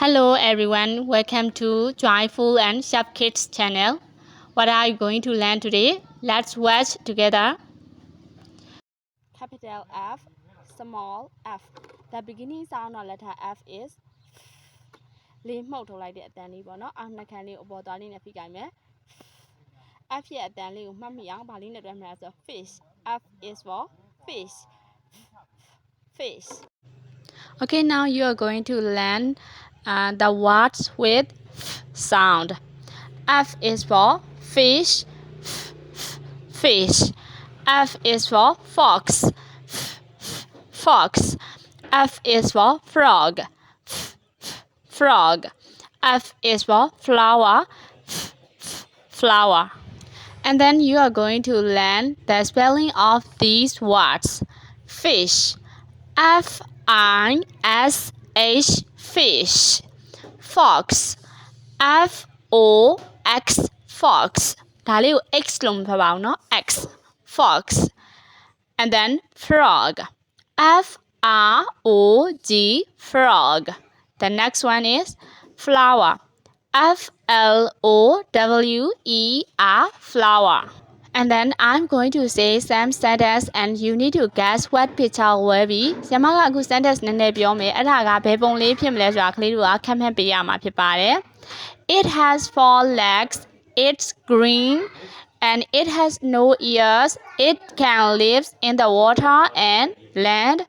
Hello everyone, welcome to Joyful and Sharp Kids channel. What are you going to learn today? Let's watch together. Capital F, small f. The beginning sound of letter F is လေးမှုတ်ထုတ်လိုက်တဲ့အတန်လေးပေါ့နော်။နှစ်ခမ်းလေးအပေါ်သွားလေးနဲ့ဖိကြိုင်မယ် F ရဲ့အတန်လေးကိုမှတ်မိအောင်ဗာလေးနဲ့တွဲမလားဆို fish. F is for fish. Fish. Okay, now you are going to learn the words with sound. F is for fish, fish. F is for fox, fox. F is for frog, frog. F is for flower, flower. And then you are going to learn the spelling of these words. Fish, F-I-S-H, fish. Fox, F-O-X, fox. ဒါလေးကို X လို့မဖတ်ပါဘူးเนาะ X, fox. And then frog, F-R-O-G, frog. The next one is flower, F-L-O-W-E-R, flower. And then I'm going to say some sentences and you need to guess what picture will be. ဆရာမကအခု sentence နည်းနည်းပြောမယ်အဲ့ဒါကဘယ်ပုံလေးဖြစ်မလဲဆိုတာကလေးတို့ကခန့်မှန်းပေးရမှာဖြစ်ပါတယ် It has 4 legs, it's green, and it has no ears. It can live in the water and land.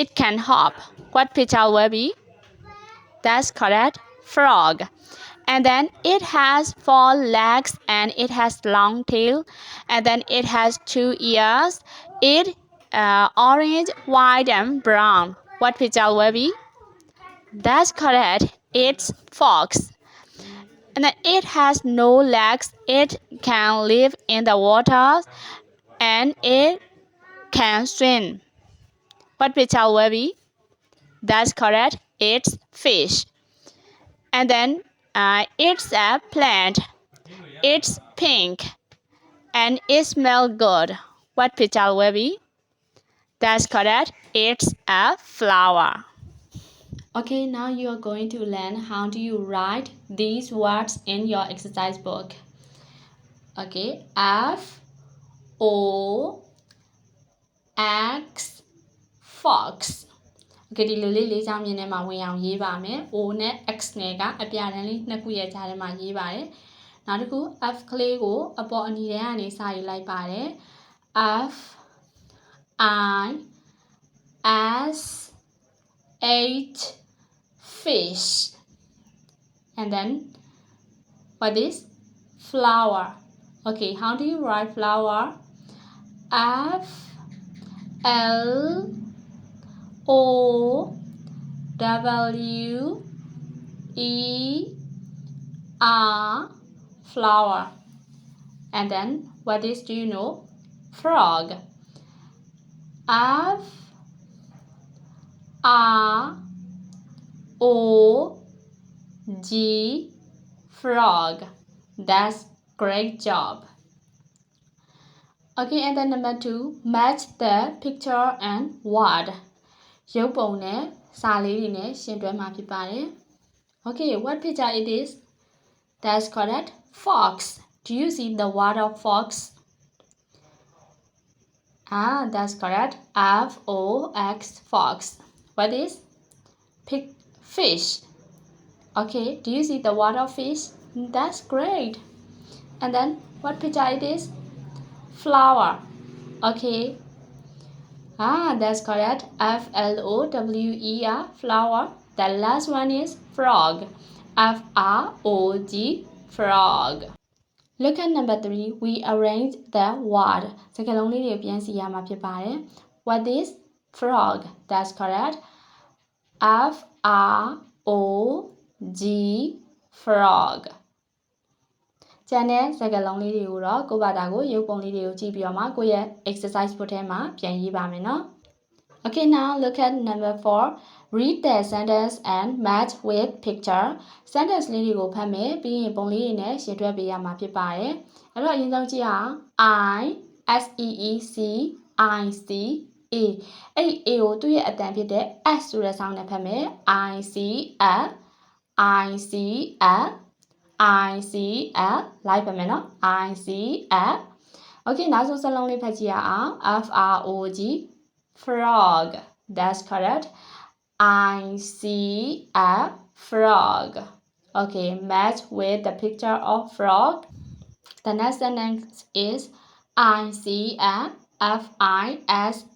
It can hop. What picture will be? That's correct. Frog. And then it has 4 legs and it has long tail. And then it has 2 ears. It orange, white, and brown. What picture will be? That's correct. It's fox. And then it has no legs. It can live in the water and it can swim. What picture will be? That's correct. It's fish. And then it's a plant. It's pink and it smells good. What picture will be? That's correct. It's a flower. Okay, now you are going to learn how do you write these words in your exercise book. Okay, F O X, fox. Okay, ဒီလိုလေးလေးချောင်းမြင်ထဲမှာဝင်အောင်ရေးပါမယ် O နဲ့ X နဲ့ကအပြာတန်းလေးနှစ်ခုရဲ့ကြားထဲမှာရေးပါတယ်နောက်တစ်ခု F ကလေးကိုအပေါ်အနီထဲကနေစရေးလိုက်ပါတယ် F I S H, fish. And then what is flower? Okay, how do you write flower? F L O W E R, flower. And then what is, do you know? Frog. F R O G, frog. That's great job. Okay, and then number 2, match the picture and word. ရုပ်ပုံနဲ့စာလေးတွေနဲ့ရှင်တွဲမှာဖြစ်ပါတယ် Okay, what picture it is? That's correct. Fox. Do you see the word of fox? That's correct. F-O-X, fox. What is? Fish. Okay, do you see the word of fish? That's great. And then what picture it is? Flower. Okay. That's correct. F-L-O-W-E-R, flower. The last one is frog. F-R-O-G, frog. Look at number 3. We arrange the word. စကားလုံးလေးတွေပြန်စီရမှာဖြစ်ပါတယ် What is frog? That's correct. F-R-O-G, frog. ကျန်တဲ့စကားလုံးလေးတွေကိုတော့ကိုယ့်ဘာသာကိုရုပ်ပုံလေးတွေကိုကြည့်ပြီးတော့မှကိုယ့်ရဲ့ exercise book ထဲမှာပြန်ရေးပါမယ်နော် Okay, now look at number 4. Read the sentence and match with picture. Sentence လေးတွေကိုဖတ်မယ်ပြီးရင်ပုံလေးတွေနဲ့ရှင်းတွဲပေးရမှာဖြစ်ပါတယ်အဲ့တော့အရင်ဆုံးကြည့်အောင် I S E E C I C A အဲ့ဒီ A ကိုသူ့ရဲ့အတန်ဖြစ်တဲ့ S ဆိုတဲ့ sound နဲ့ဖတ်မယ် I C A I see a like ပါမယ်နော် I see a Okay နောက်ဆုံးစလုံးလေးဖတ်ကြည့်ရအောင် frog frog that's correct I see a frog Okay match with the picture of frog The next sentence is I see a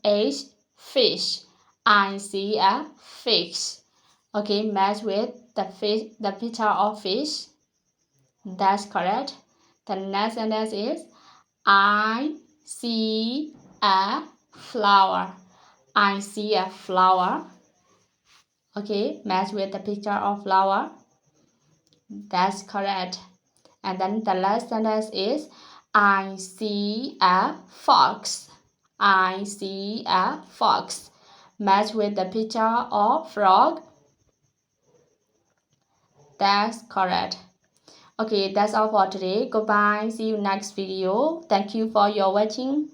fish fish I see a fish Okay match with the picture of fish That's correct. The next sentence is I see a flower. I see a flower. Okay, match with the picture of flower. That's correct. And then the last sentence is I see a fox. I see a fox. Match with the picture of frog. That's correct. Okay, that's all for today. Goodbye. See you next video. Thank you for your watching.